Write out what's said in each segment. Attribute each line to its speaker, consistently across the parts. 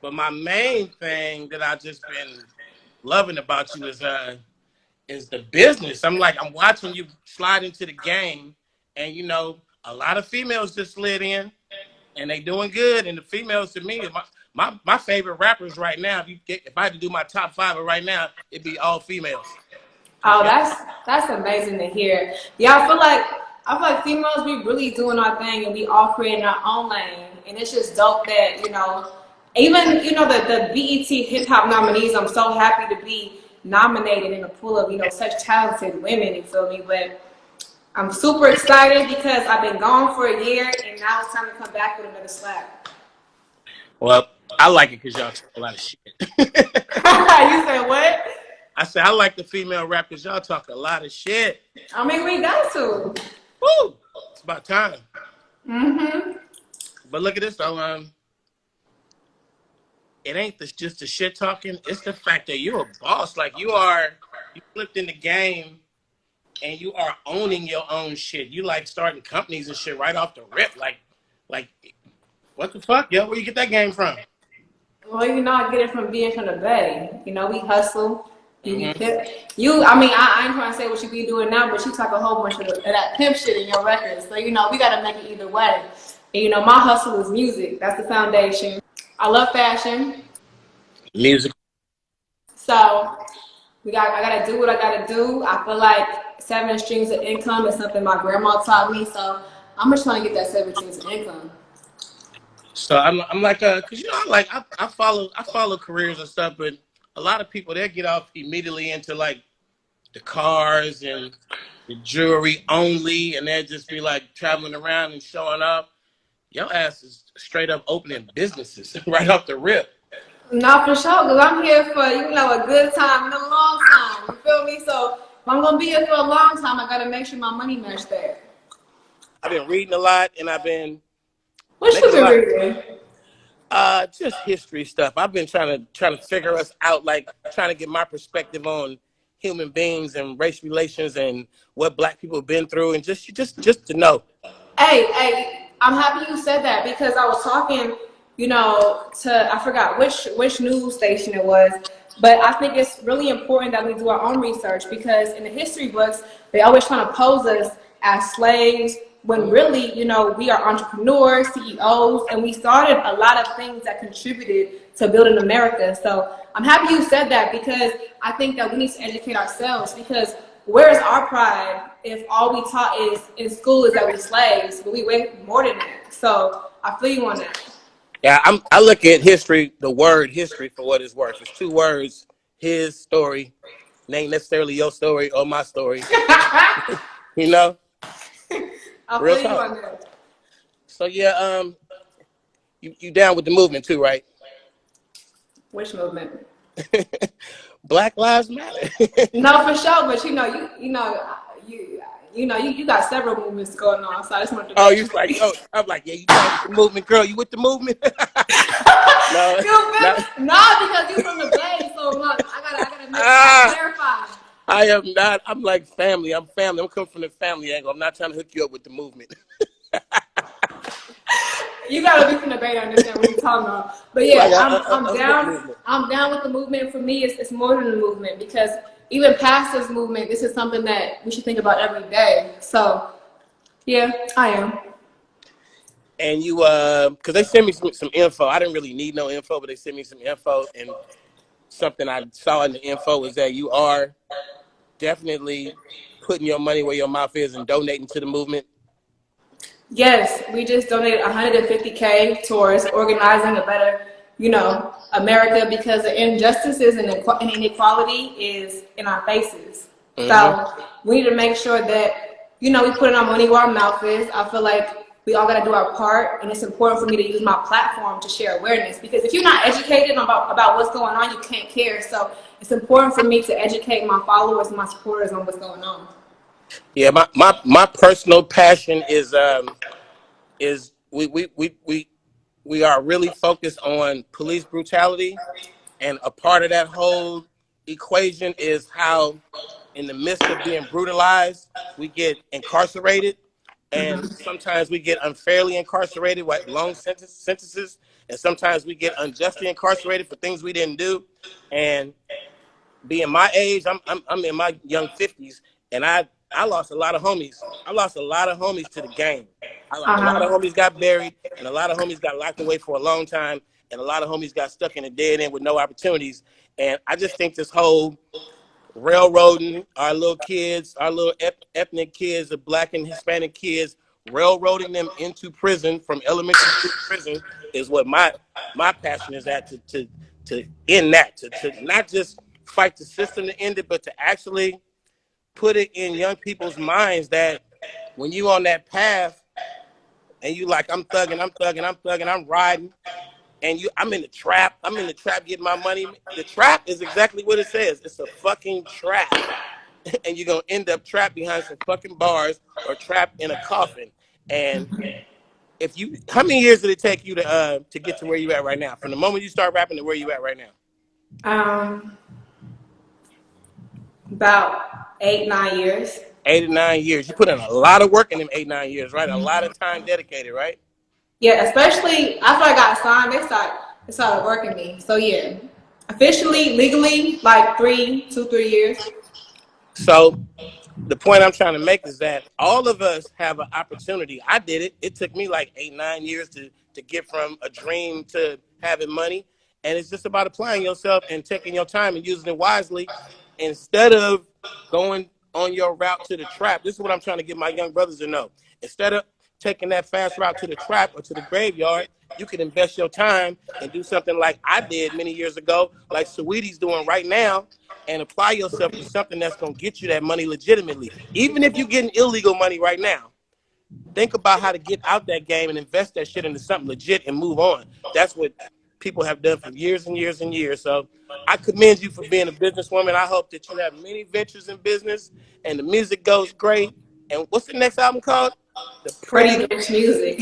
Speaker 1: But my main thing that I just been loving about you is the business. I'm watching you slide into the game, and a lot of females just slid in, and they doing good. And the females to me, my favorite rappers right now. If I had to do my top five right now, it'd be all females. Cause
Speaker 2: Oh,
Speaker 1: y'all,
Speaker 2: that's amazing to hear. Yeah, I feel like females be really doing our thing and we all creating our own lane. And it's just dope that, even the BET hip hop nominees, I'm so happy to be nominated in a pool of, such talented women, you feel me? But I'm super excited because I've been gone for a year and now it's time to come back with another slap.
Speaker 1: well, I like it because y'all talk a lot of shit.
Speaker 2: You said what?
Speaker 1: I said I like the female rappers. Y'all talk a lot of shit.
Speaker 2: I mean, we got to.
Speaker 1: Woo! It's about time.
Speaker 2: Mm-hmm.
Speaker 1: But look at this though. It ain't just the shit talking. It's the fact that you're a boss. Like you flipped in the game and you are owning your own shit. You like starting companies and shit right off the rip. Like what the fuck, yo? Where you get that game from?
Speaker 2: Well, I get it from being from the Bay. We hustle. You be
Speaker 1: Hmm.
Speaker 2: pimp. I ain't trying to say what you be doing now, but you talk a whole bunch of that pimp shit in your records. So, we got to make it either way. And, my hustle is music. That's the foundation. I love fashion.
Speaker 1: Music.
Speaker 2: So, I got to do what I got to do. I feel like 7 streams of income is something my grandma taught me. So, I'm just trying to get that 7 streams of income.
Speaker 1: So I'm like cause I follow careers and stuff, but a lot of people they get off immediately into like the cars and the jewelry only, and they'll just be like traveling around and showing up. Your ass is straight up opening businesses right off the rip.
Speaker 2: Not for sure, because I'm here for, a good time and a long time. You feel me? So if I'm going to be here for a long time, I got to make sure my money match that.
Speaker 1: I've been reading a lot and I've been
Speaker 2: What you
Speaker 1: making a
Speaker 2: been
Speaker 1: lot
Speaker 2: reading?
Speaker 1: just history stuff. I've been trying to figure us out, like trying to get my perspective on human beings and race relations and what black people have been through and just to know.
Speaker 2: Hey, I'm happy you said that because I was talking, to, I forgot which news station it was, but I think it's really important that we do our own research because in the history books, they always trying to pose us as slaves when really, we are entrepreneurs, CEOs, and we started a lot of things that contributed to building America. So I'm happy you said that because I think that we need to educate ourselves because where is our pride if all we taught is in school is that we're slaves, but we way more than that. So I feel you on that.
Speaker 1: Yeah, I look at history, the word history for what it's worth. It's two words, his story, it ain't necessarily your story or my story. You know?
Speaker 2: I
Speaker 1: Real
Speaker 2: feel you
Speaker 1: talk.
Speaker 2: on that.
Speaker 1: So yeah, you down with the movement too, right?
Speaker 2: Which movement?
Speaker 1: Black Lives Matter.
Speaker 2: No, for sure. But you got several movements going on. So I just wanted to
Speaker 1: Oh,
Speaker 2: make
Speaker 1: you
Speaker 2: sure.
Speaker 1: like, oh, I'm like, yeah, you down with the movement, girl? You with the movement? No,
Speaker 2: You feel
Speaker 1: no.
Speaker 2: me? No, because you from the Bay, so look, I gotta
Speaker 1: Ah,
Speaker 2: clarify.
Speaker 1: I am not. I'm like family. I'm family. I'm coming from the family angle. I'm not trying to hook you up with the movement.
Speaker 2: You gotta be from the Bay to understand what you're talking about. But
Speaker 1: Like
Speaker 2: yeah, I'm
Speaker 1: I'm with the
Speaker 2: down.
Speaker 1: movement.
Speaker 2: I'm down with the movement. For me, it's more than a movement because even past this movement, this is something that we should think about every day. So yeah, I am.
Speaker 1: And you, because they sent me some info. I didn't really need no info, but they sent me some info. And something I saw in the info was that you are definitely putting your money where your mouth is and donating to the movement.
Speaker 2: Yes, we just donated 150K towards organizing a better, America because the injustices and inequality is in our faces.
Speaker 1: Hmm.
Speaker 2: So we need to make sure that, we put in our money where our mouth is. I feel like we all got to do our part, and it's important for me to use my platform to share awareness because if you're not educated about what's going on, you can't care. So it's important for me to educate my followers and my supporters on what's going on.
Speaker 1: Yeah, my personal passion is we are really focused on police brutality, and a part of that whole equation is how, in the midst of being brutalized, we get incarcerated, and sometimes we get unfairly incarcerated with long sentences. and sometimes we get unjustly incarcerated for things we didn't do. And being my age, I'm in my young 50s, and I lost a lot of homies. I lost a lot of homies to the game. A lot of
Speaker 2: Uh-huh.
Speaker 1: homies got buried, and a lot of homies got locked away for a long time, and a lot of homies got stuck in a dead end with no opportunities. And I just think this whole railroading our little kids, our little ethnic kids, the black and Hispanic kids, railroading them into prison from elementary school to prison is what my passion is at to end that, to not just fight the system to end it, but to actually put it in young people's minds that when you on that path and you like, I'm riding, and I'm in the trap. I'm in the trap getting my money. The trap is exactly what it says. It's a fucking trap. And you're gonna end up trapped behind some fucking bars or trapped in a coffin. And if you, how many years did it take you to get to where you at right now? From the moment you start rapping to where you at right now?
Speaker 2: Um, about 8, 9 years.
Speaker 1: 8 or 9 years. You put in a lot of work in them 8, 9 years, right? A lot of time dedicated, right?
Speaker 2: Yeah, especially after I got signed, they started working me. So yeah, officially, legally, like 3 years.
Speaker 1: So the point I'm trying to make is that all of us have an opportunity. I did it. It took me like 8, 9 years to get from a dream to having money. And it's just about applying yourself and taking your time and using it wisely instead of going on your route to the trap. This is what I'm trying to get my young brothers to know. Instead of taking that fast route to the trap or to the graveyard, you can invest your time and do something like I did many years ago, like Saweetie's doing right now, and apply yourself to something that's going to get you that money legitimately. Even if you're getting illegal money right now, think about how to get out that game and invest that shit into something legit and move on. That's what people have done for years and years and years. So I commend you for being a businesswoman. I hope that you have many ventures in business and the music goes great. And what's the next album called? The
Speaker 2: Pretty
Speaker 1: Pretty.
Speaker 2: bitch music.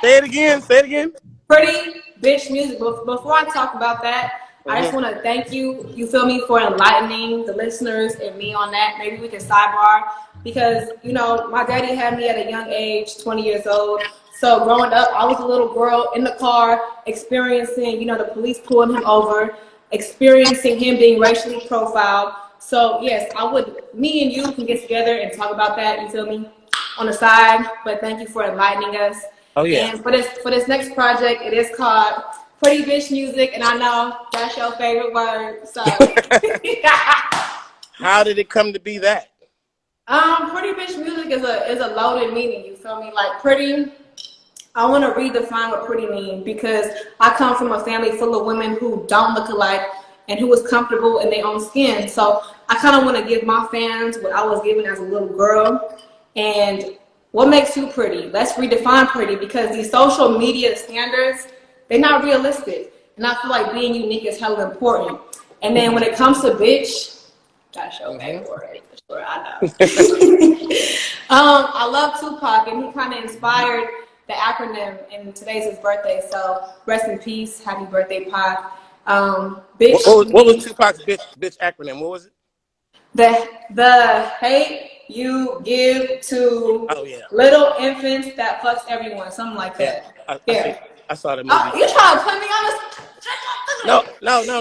Speaker 1: Say it again. Say it again.
Speaker 2: Pretty bitch music. But before I talk about that, I just
Speaker 1: Mm-hmm.
Speaker 2: want to thank you. You feel me, for enlightening the listeners and me on that. Maybe we can sidebar because my daddy had me at a young age, 20 years old. So growing up, I was a little girl in the car experiencing, the police pulling him over, experiencing him being racially profiled. So yes, me and you can get together and talk about that. You feel me, on the side. But thank you for enlightening us.
Speaker 1: Oh yeah.
Speaker 2: And for this next project, it is called Pretty Bitch Music, and I know that's your favorite word. So,
Speaker 1: How did it come to be that?
Speaker 2: Pretty Bitch Music is a loaded meaning. You feel me? Like pretty. I want to redefine what pretty means because I come from a family full of women who don't look alike and who is comfortable in their own skin. So I kind of want to give my fans what I was given as a little girl. And what makes you pretty? Let's redefine pretty because these social media standards, they're not realistic. And I feel like being unique is hella important. And then when it comes to bitch, that's your
Speaker 1: Mm-hmm.
Speaker 2: favorite word for sure. I know. I love Tupac, and he kind of inspired the acronym. And today's his birthday, so rest in peace, happy birthday, Pac.
Speaker 1: What,
Speaker 2: Bitch
Speaker 1: what, what was
Speaker 2: means
Speaker 1: Tupac's bitch acronym? What was it?
Speaker 2: the hate you give to
Speaker 1: Oh yeah.
Speaker 2: little infants that fucks everyone, something like
Speaker 1: Yeah.
Speaker 2: that.
Speaker 1: I see.
Speaker 2: Yeah.
Speaker 1: I saw the
Speaker 2: Oh,
Speaker 1: movie.
Speaker 2: you trying to put me on this?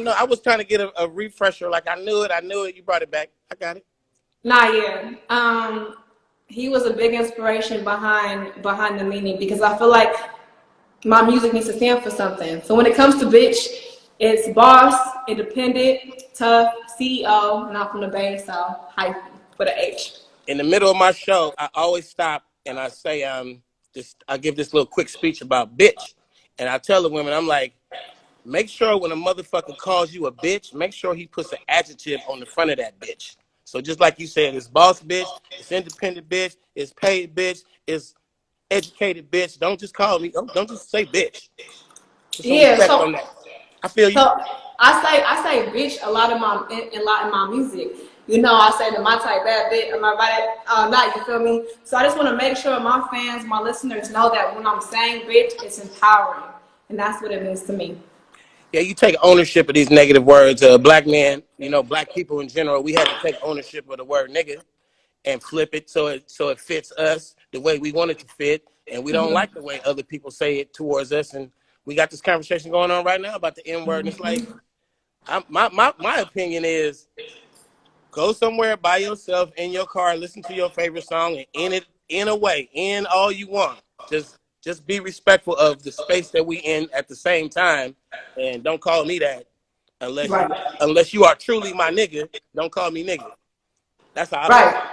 Speaker 1: No. I was trying to get a refresher. Like I knew it. You brought it back. I got it.
Speaker 2: Nah, yeah. He was a big inspiration behind the meaning because I feel like my music needs to stand for something. So when it comes to bitch, it's boss, independent, tough, CEO, not from the Bay, so hype for the H.
Speaker 1: In the middle of my show, I always stop and I say, I give this little quick speech about bitch, and I tell the women, I'm like, make sure when a motherfucker calls you a bitch, make sure he puts an adjective on the front of that bitch. So just like you said, it's boss bitch, it's independent bitch, it's paid bitch, it's educated bitch. Don't just call me. Don't just say bitch. Put some
Speaker 2: Yeah,
Speaker 1: respect on that. I feel you.
Speaker 2: so I say bitch a lot in my music. I say to my type bad bitch, am I right? Not, you feel me? So I just want to make sure my fans, my listeners know that when I'm saying bitch, it's empowering, and that's what it means to me.
Speaker 1: Yeah, you take ownership of these negative words. Black men, black people in general, we had to take ownership of the word nigga and flip it so it fits us the way we want it to fit, and we don't like the way other people say it towards us, and we got this conversation going on right now about the N word, and it's like, my opinion is go somewhere by yourself in your car, listen to your favorite song, and end it in a way, in all you want. Just be respectful of the space that we in at the same time, and don't call me that
Speaker 2: Right.
Speaker 1: unless you are truly my nigga. Don't call me nigga. That's how I feel.
Speaker 2: Right.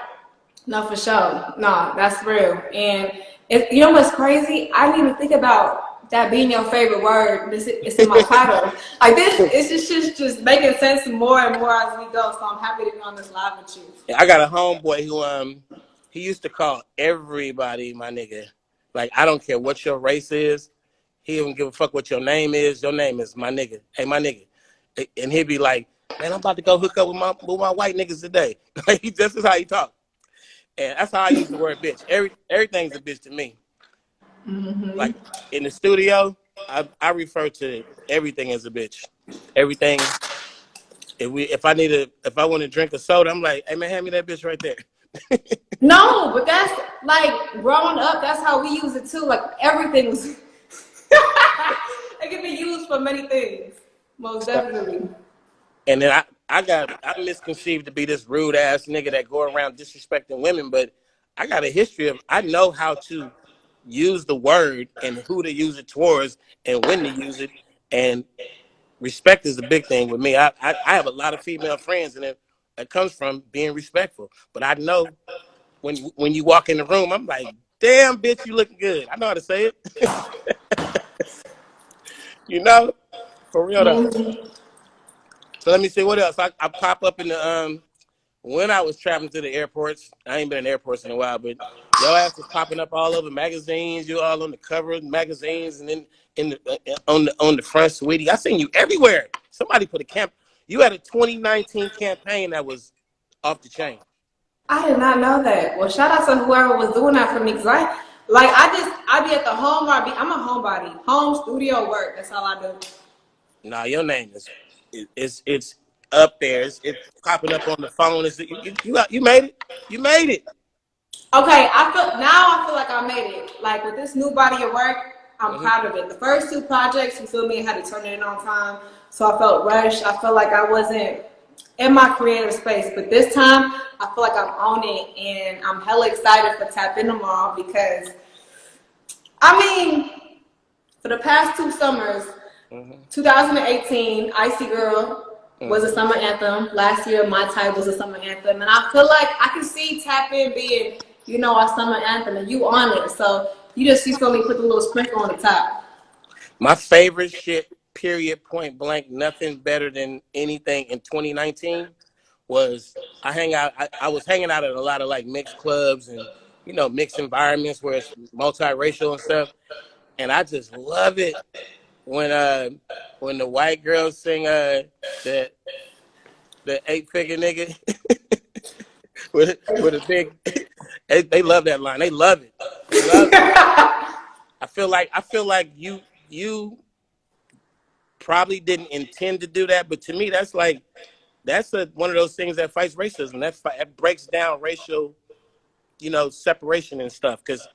Speaker 2: No, for sure. No, that's real. And you know what's crazy? I didn't even think about that being your favorite word. It's in my title. Like this, it's just making sense more and more as we go. So I'm happy to be on this live with you.
Speaker 1: I got a homeboy who he used to call everybody my nigga. Like I don't care what your race is. He don't give a fuck what your name is. Your name is my nigga. Hey, my nigga. And he'd be like, man, I'm about to go hook up with my white niggas today. Like this is how he talk. And that's how I use the word bitch. Everything's a bitch to me.
Speaker 2: Mm-hmm.
Speaker 1: Like in the studio, I refer to everything as a bitch. Everything. If I want to drink a soda, I'm like, hey man, hand me that bitch right there.
Speaker 2: No, but that's like growing up. That's how we use it too. Like everything was. It can be used for many things. Most definitely.
Speaker 1: And then I misconceived to be this rude ass nigga that go around disrespecting women, but I got a history of I know how to use the word and who to use it towards and when to use it. And respect is the big thing with me. I have a lot of female friends, and it comes from being respectful. But I know when you walk in the room, I'm like, damn bitch, you looking good. I know how to say it. You know, for real though.
Speaker 2: Mm-hmm.
Speaker 1: So let me see what else. I pop up in the when I was traveling to the airports. I ain't been in airports in a while, but your ass was popping up all over magazines. You all on the cover of magazines, and then in the on the front, Saweetie. I seen you everywhere. Somebody put a camp. You had a 2019 campaign that was off the chain.
Speaker 2: I did not know that. Well, shout out to whoever was doing that for me, cause I be at the home. I'm a homebody. Home studio work. That's all I do.
Speaker 1: Nah, your name is it's up there. It's popping up on the phone. You made it. You made it.
Speaker 2: Okay, I feel like I made it. Like with this new body of work, I'm
Speaker 1: Mm-hmm.
Speaker 2: proud of it. The first two projects, you feel me, I had to turn it in on time, so I felt rushed. I felt like I wasn't in my creative space. But this time, I feel like I'm on it, and I'm hella excited for Tap In tomorrow because I mean, for the past two summers,
Speaker 1: Mm-hmm.
Speaker 2: 2018, Icy Girl was a
Speaker 1: Mm-hmm.
Speaker 2: summer anthem. Last year, My Type was a summer anthem. And I feel like I can see Tap In being, a summer anthem and you on it. So you feel me, put the little sprinkle on the top.
Speaker 1: My favorite shit, period, point blank, nothing better than anything in 2019 was I was hanging out at a lot of like mixed clubs and mixed environments where it's multiracial and stuff, and I just love it when when the white girls sing the the 8-figure nigga with a big they love that line. They love it. They love it. I feel like you probably didn't intend to do that, but to me that's one of those things that fights racism. That breaks down racial, separation and stuff. Because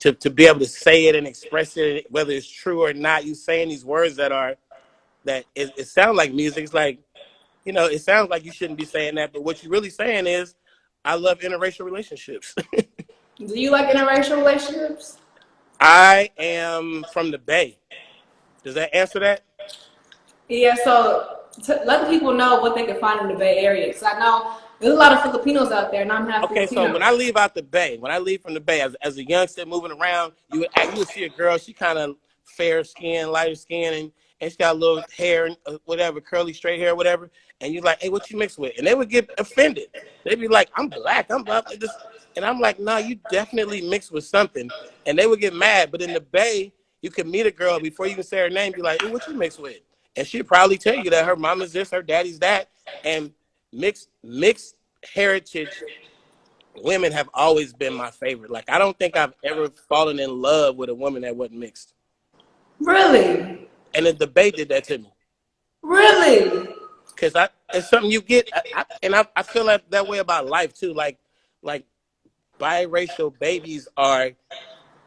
Speaker 1: to be able to say it and express it, whether it's true or not, you saying these words that it sounds like music. It's like it sounds like you shouldn't be saying that, but what you're really saying is, I love interracial relationships.
Speaker 2: Do you like interracial relationships?
Speaker 1: I am from the Bay. Does that answer that?
Speaker 2: Yeah, so to let people know what they can find in the Bay Area. Because I know there's a lot of Filipinos out there, and I'm half
Speaker 1: Okay, so when
Speaker 2: Filipino.
Speaker 1: I leave out the Bay, when I leave from the Bay as a youngster moving around, you would see a girl. She kind of fair skin, lighter skin, and she got a little hair and whatever, curly straight hair, whatever. And you're like, hey, what you mixed with? And they would get offended. They'd be like, I'm black, I'm black. And I'm like, no, you definitely mixed with something. And they would get mad. But in the Bay, you could meet a girl before you can say her name, be like, hey, what you mixed with? And she'd probably tell you that her mama's this, her daddy's that, and mixed heritage women have always been my favorite. Like I don't think I've ever fallen in love with a woman that wasn't mixed.
Speaker 2: Really?
Speaker 1: And the debate did that to me
Speaker 2: Really?
Speaker 1: because it's something you get. I feel that way about life too. Like biracial babies are.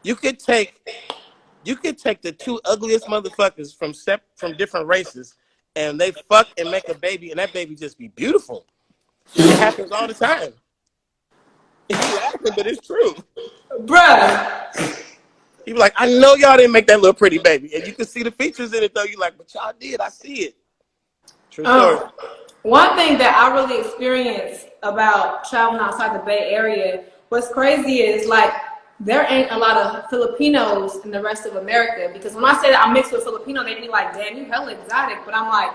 Speaker 1: You could take You could take the two ugliest motherfuckers from different races, and they fuck and make a baby, and that baby just be beautiful. It happens all the time. You laughing, but it's true.
Speaker 2: Bruh.
Speaker 1: You be like, I know y'all didn't make that little pretty baby, and you can see the features in it though. You like, but y'all did. I see it. True story.
Speaker 2: One thing that I really experienced about traveling outside the Bay Area, what's crazy is like there ain't a lot of Filipinos in the rest of America, because when I say that I'm mixed with Filipino, they be like, damn, you hella exotic. But I'm like,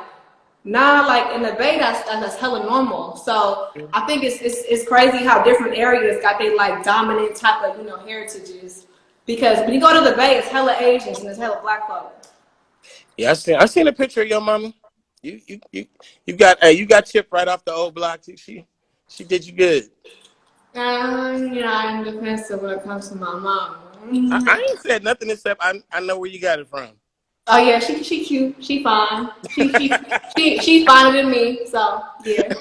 Speaker 2: nah, like in the Bay, that's hella normal. So I think it's crazy how different areas got their like dominant type of, you know, heritages. Because when you go to the Bay, it's hella Asians and it's hella black folk.
Speaker 1: Yeah, I seen a picture of your mama. You got Chip right off the old block. She did you good.
Speaker 2: You know, I'm defensive when it comes to my mom.
Speaker 1: I ain't said nothing except I know where you got it from.
Speaker 2: Oh yeah, she cute. She fine. She's finer than me. So yeah.